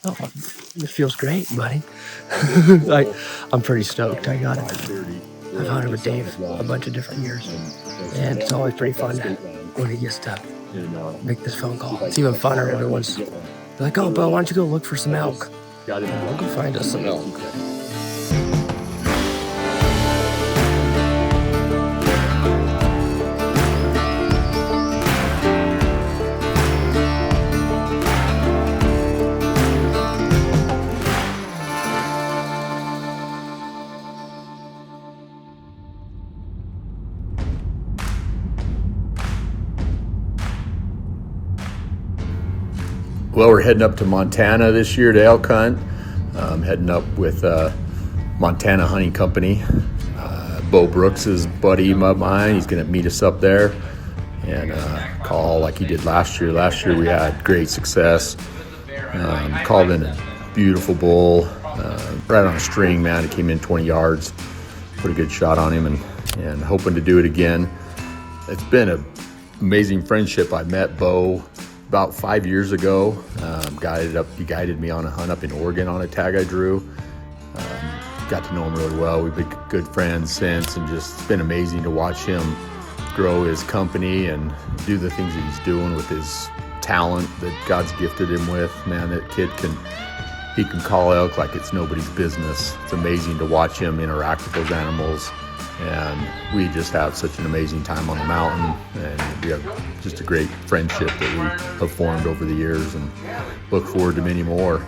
Oh, it feels great, buddy. I'm pretty stoked. I got it. I've hunted with Dave a bunch of different years, and it's always pretty fun when he gets to make this phone call. It's even funner. Everyone's like, "Oh, Beau, why don't you go look for some elk? I'll go find us some elk." Well, we're heading up to Montana this year to elk hunt. Heading up with Montana Hunting Company. Beau Brooks is a buddy of mine. He's going to meet us up there and call like he did last year. Last year we had great success. Called in a beautiful bull, right on a string, man. It came in 20 yards. Put a good shot on him and hoping to do it again. It's been an amazing friendship. I met Beau about 5 years ago. He guided me on a hunt up in Oregon on a tag I drew. Got to know him really well. We've been good friends since, and just it's been amazing to watch him grow his company and do the things that he's doing with his talent that God's gifted him with. Man, that kid can call elk like it's nobody's business. It's amazing to watch him interact with those animals. And we just have such an amazing time on the mountain, and we have just a great friendship that we have formed over the years, and look forward to many more.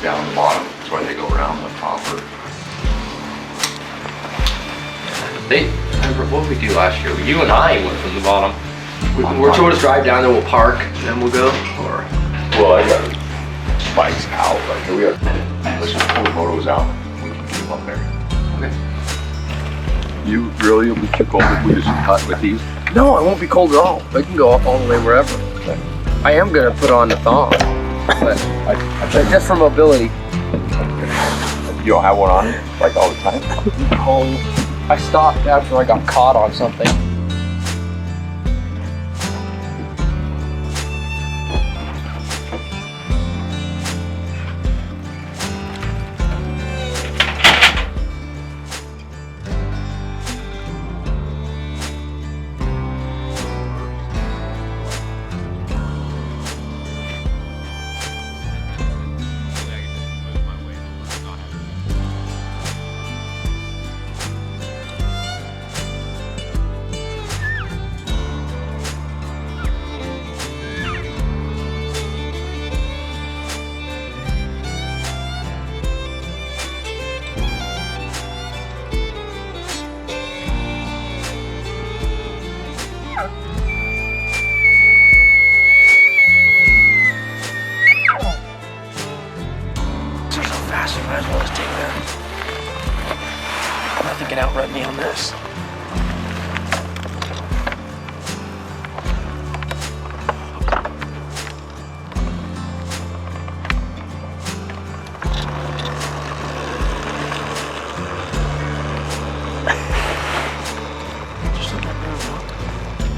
Down the bottom, that's why they go around the topper. What did we do last year? You and I went from the bottom. We're told to drive down there, we'll park, and then we'll go, or? Well, I got bikes out, like we have, let's just pull the motos out, we can get them up there. Okay. You really, will be too cold if we just cut with these? No, I won't be cold at all. I can go up all the way wherever. I am gonna put on the thong, but just for mobility. You don't have one on, like all the time? I stopped after I got caught on something. Might as well just take that. Nothing can outrun me on this.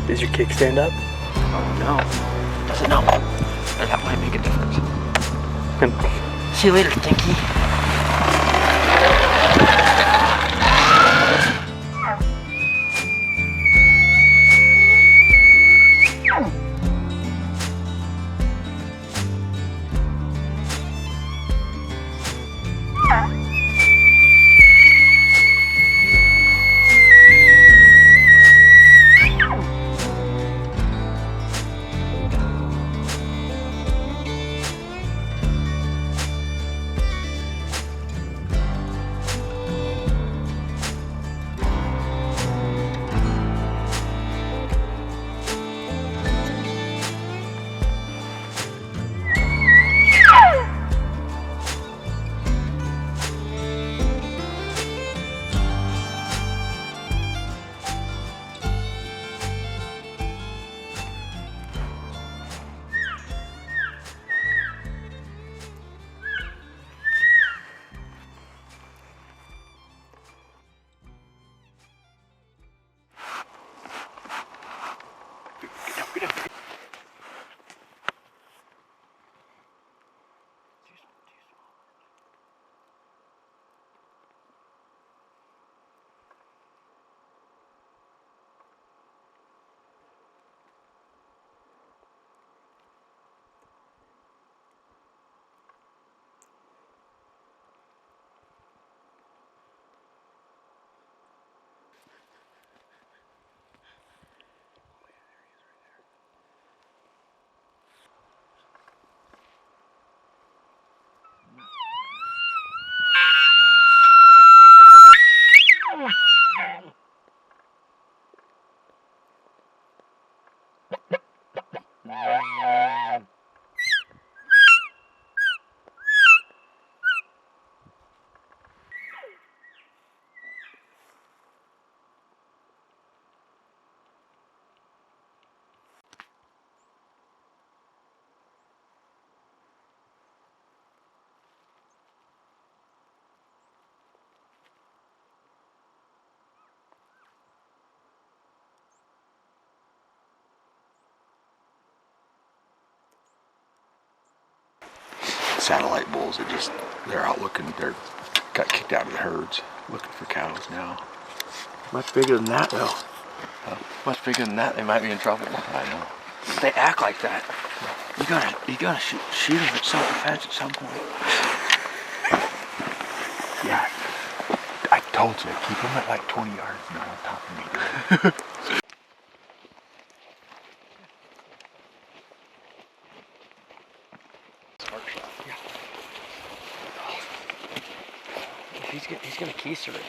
Does your kick stand up? Oh no. Does it not? That might make a difference. See you later, Stinky. Satellite bulls that just, they're out looking, they're got kicked out of the herds, looking for cows now. Much bigger than that, though. Much bigger than that, they might be in trouble. I know. They act like that. You gotta shoot them at self-defense at some point. Yeah, I told you, keep them at like 20 yards now on top of me. He's gonna keister it.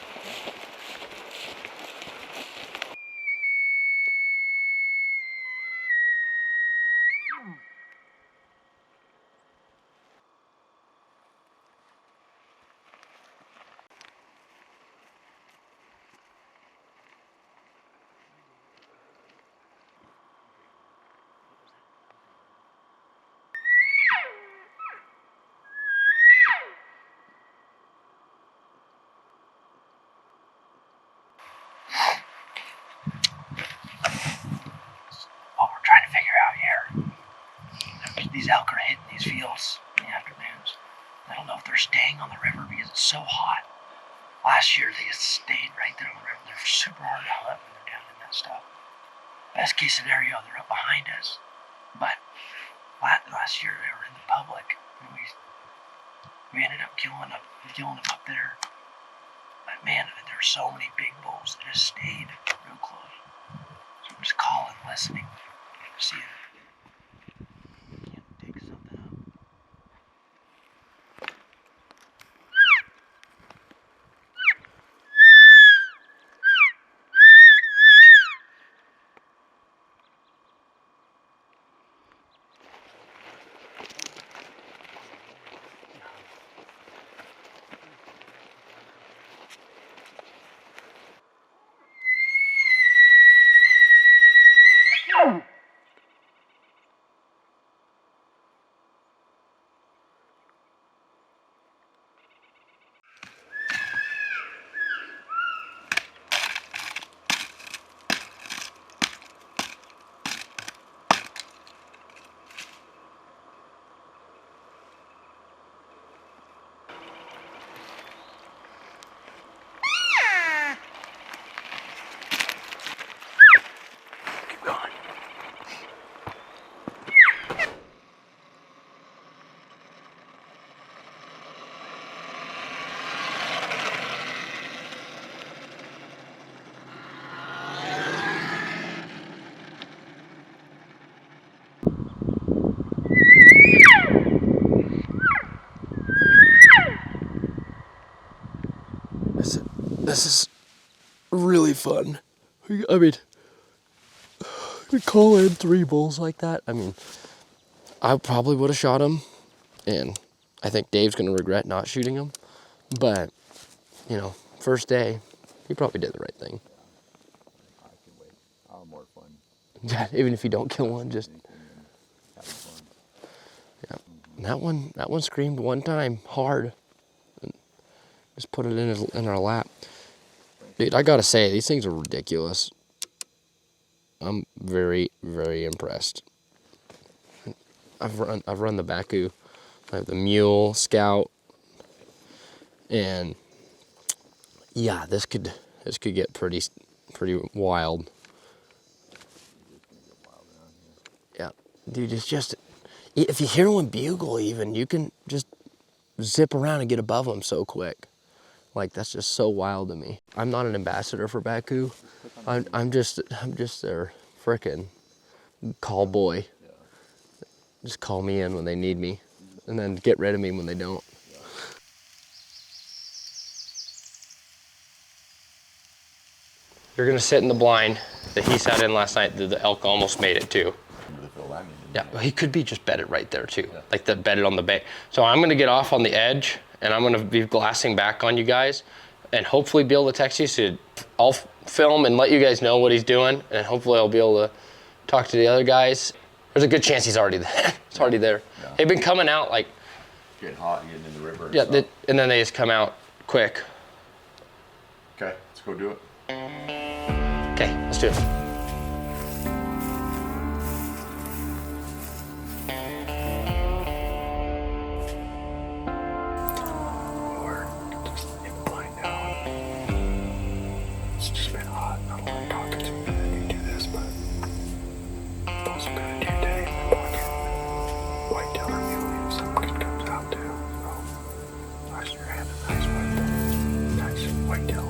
What we're trying to figure out here, these elk are hitting these fields in the afternoons. I don't know if they're staying on the river because it's so hot. Last year they just stayed right there on the river. They're super hard to hunt when they're down in that stuff. Best case scenario, they're up behind us. But last year they were in the public. And we ended up killing them up there. But man, there were so many big bulls that just stayed real close. So I'm just calling, listening, see if we can dig something up. This is really fun. I mean, to call in 3 bulls like that, I mean, I probably would have shot him, and I think Dave's going to regret not shooting him. But, you know, first day, he probably did the right thing. I can wait. I'll more fun. Yeah, even if you don't kill one, just... Yeah. That one screamed one time, hard. And just put it in our lap. Dude, I gotta say, these things are ridiculous. I'm very, very impressed. I've run the Bakcou. I have the Mule, Scout, and yeah, this could get pretty wild. Yeah, dude, it's just, if you hear one bugle even, you can just zip around and get above them so quick. Like, that's just so wild to me. I'm not an ambassador for Bakcou. I'm just their frickin' call boy. Just call me in when they need me, and then get rid of me when they don't. You're gonna sit in the blind that he sat in last night that the elk almost made it to. Yeah, he could be just bedded right there too, like the bedded on the bay. So I'm gonna get off on the edge, and I'm gonna be glassing back on you guys, and hopefully be able to text you. So I'll film and let you guys know what he's doing, and hopefully I'll be able to talk to the other guys. There's a good chance he's already there. It's already there. Yeah. They've been coming out like Getting hot and getting in the river. Yeah, and then they just come out quick. Okay, let's go do it. Okay, let's do it. It's just been hot. I don't want to talk to you and do this, but I've also got a deer tag in my pocket. Whitetail or muley if something good comes out too. So I should have a nice whitetail.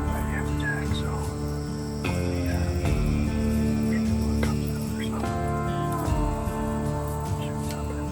I have a tag, so maybe what comes out or something. Shoot something.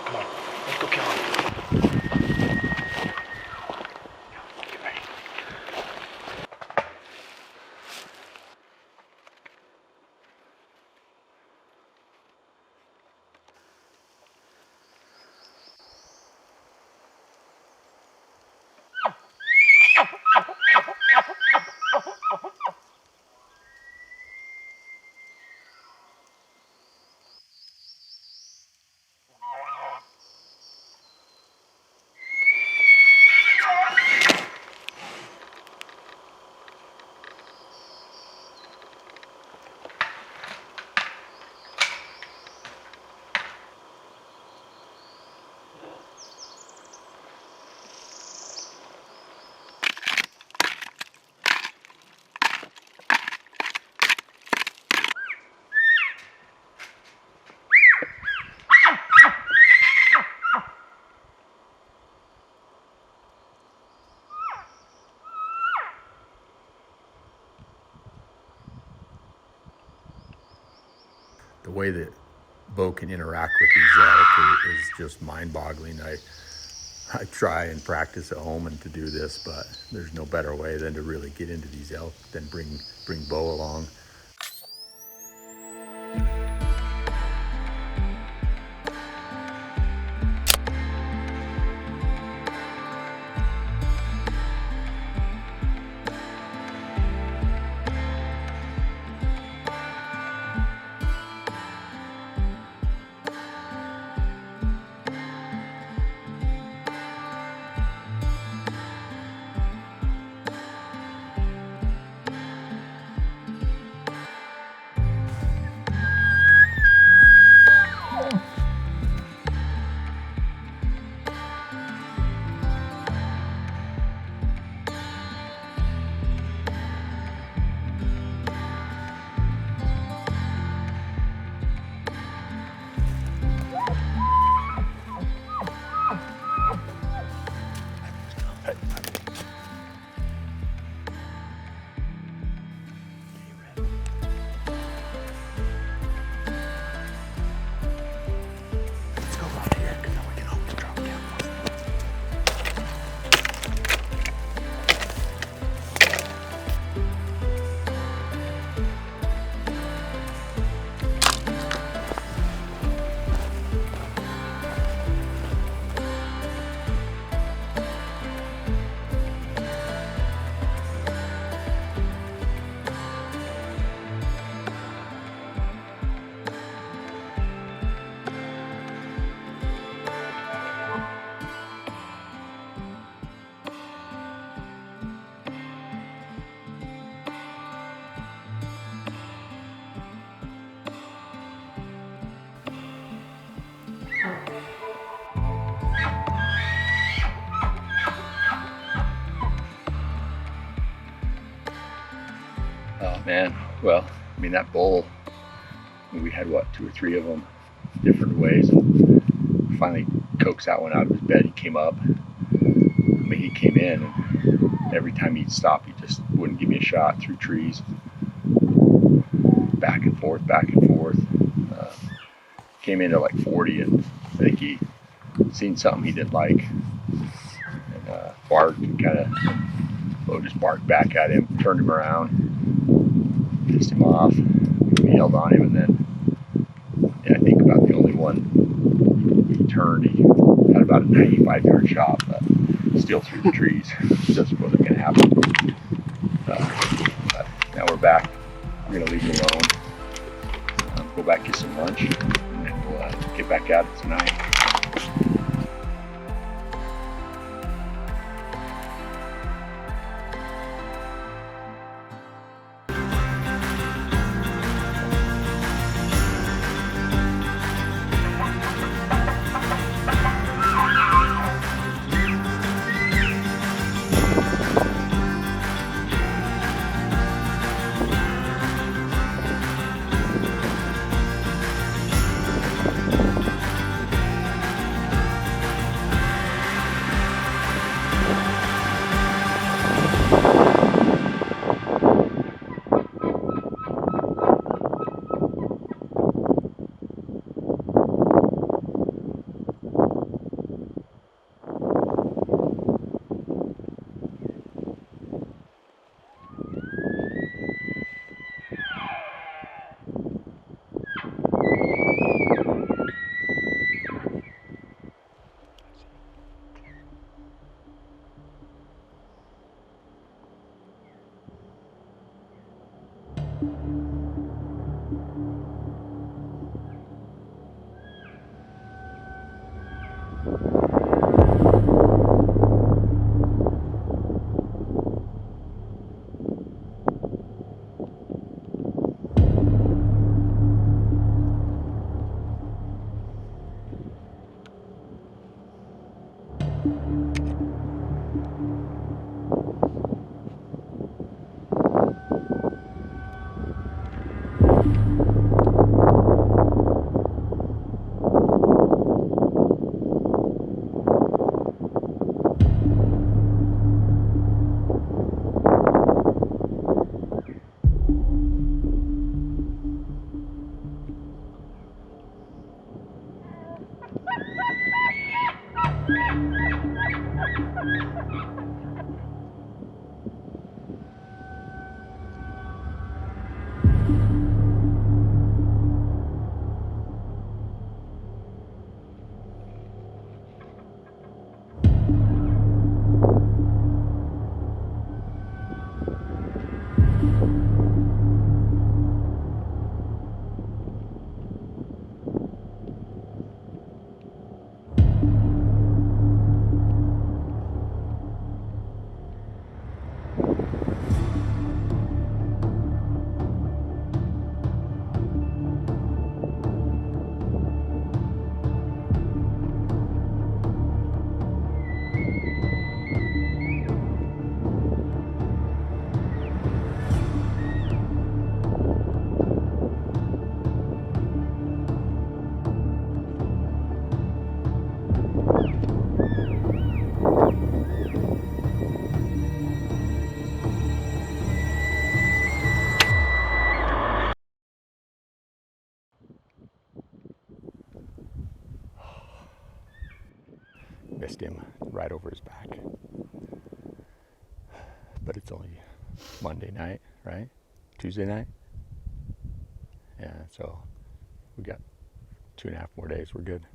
Come on, let's go kill him. Get ready. way that Beau can interact with these elk is just mind-boggling. I try and practice at home and to do this, but there's no better way than to really get into these elk than bring Beau along. Oh man, well, I mean that bull, we had what, 2 or 3 of them different ways, and finally coaxed that one out of his bed. He came up, I mean he came in, and every time he'd stop he just wouldn't give me a shot through trees, back and forth. Came into like 40, and I think he seen something he didn't like, and barked, and kind of Beau just barked back at him, turned him around, pissed him off. We yelled on him, and then I think about the only one he turned, he had about a 95-yard shot, but still through the trees. Just wasn't going to happen. But now we're back. We're going to leave him alone, go back, get some lunch, and then we'll get back at it tonight. Missed him right over his back. But it's only Monday night, right? Tuesday night? Yeah, so we got 2.5 more days. We're good.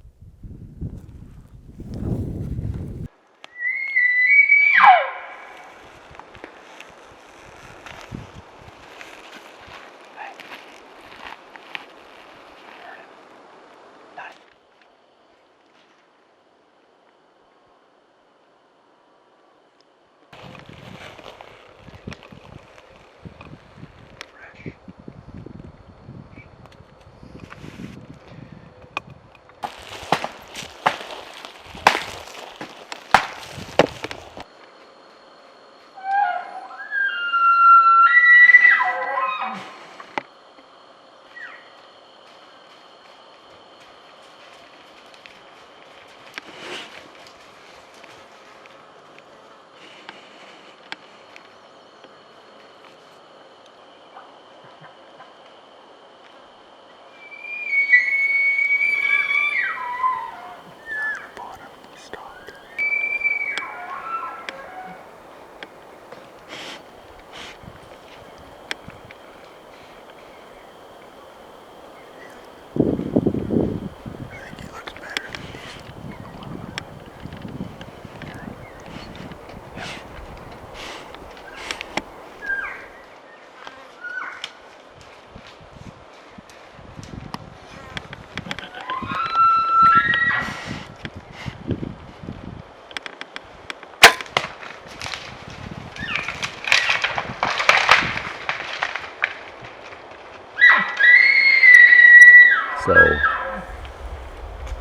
So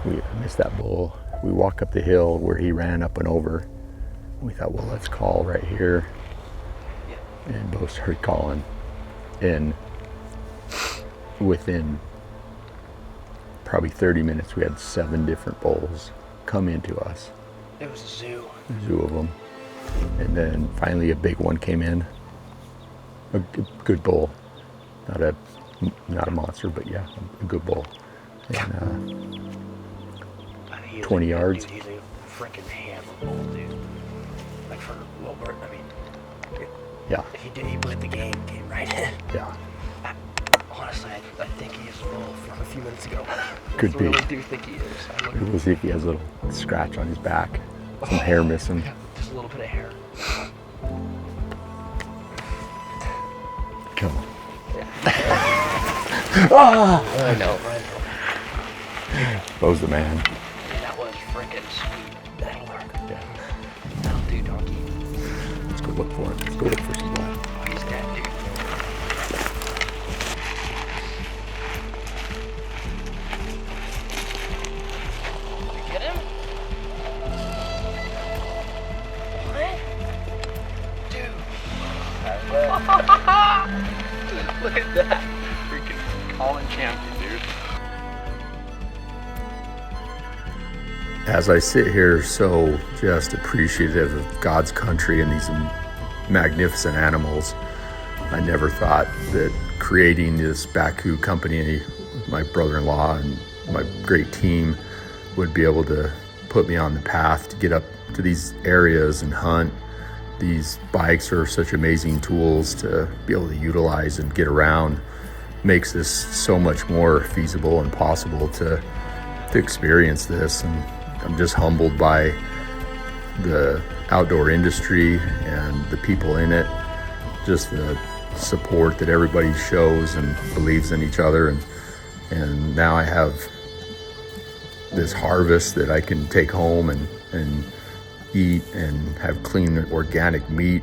we missed that bull. We walk up the hill where he ran up and over. We thought, well, let's call right here. And Beau started calling. And within probably 30 minutes, we had 7 different bulls come into us. It was a zoo. A zoo of them. And then finally a big one came in. A good bull. Not a monster, but yeah, a good bull. And 20 yards. Dude, he's a freaking hammer bull, dude. Like for Beau Brooks, I mean, Yeah. he played the game, came right in. Yeah. Honestly, I think he is a bull from a few minutes ago. Could be. I really do think he is. We'll see if he has a little scratch on his back. Some hair missing. Yeah, just a little bit of hair. Come on. I know. Beau's the man. That was freaking sweet. That'll work. Yeah. That'll do, donkey. Let's go look for him. Let's go look for some blood. Oh, he's dead, dude. You get him? What? Dude. Look at that. Freaking Colin champion, dude. As I sit here so just appreciative of God's country and these magnificent animals, I never thought that creating this Bakcou company, my brother-in-law and my great team would be able to put me on the path to get up to these areas and hunt. These bikes are such amazing tools to be able to utilize and get around. Makes this so much more feasible and possible to experience this. And I'm just humbled by the outdoor industry and the people in it, just the support that everybody shows and believes in each other. And now I have this harvest that I can take home and eat and have clean organic meat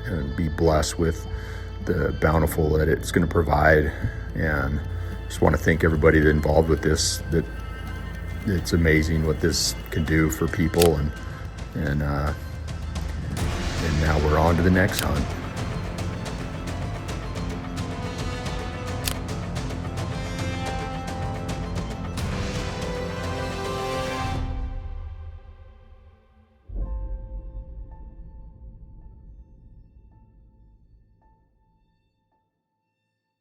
and be blessed with the bountiful that it's going to provide. And just want to thank everybody that involved with this, that it's amazing what this can do for people. And now we're on to the next hunt.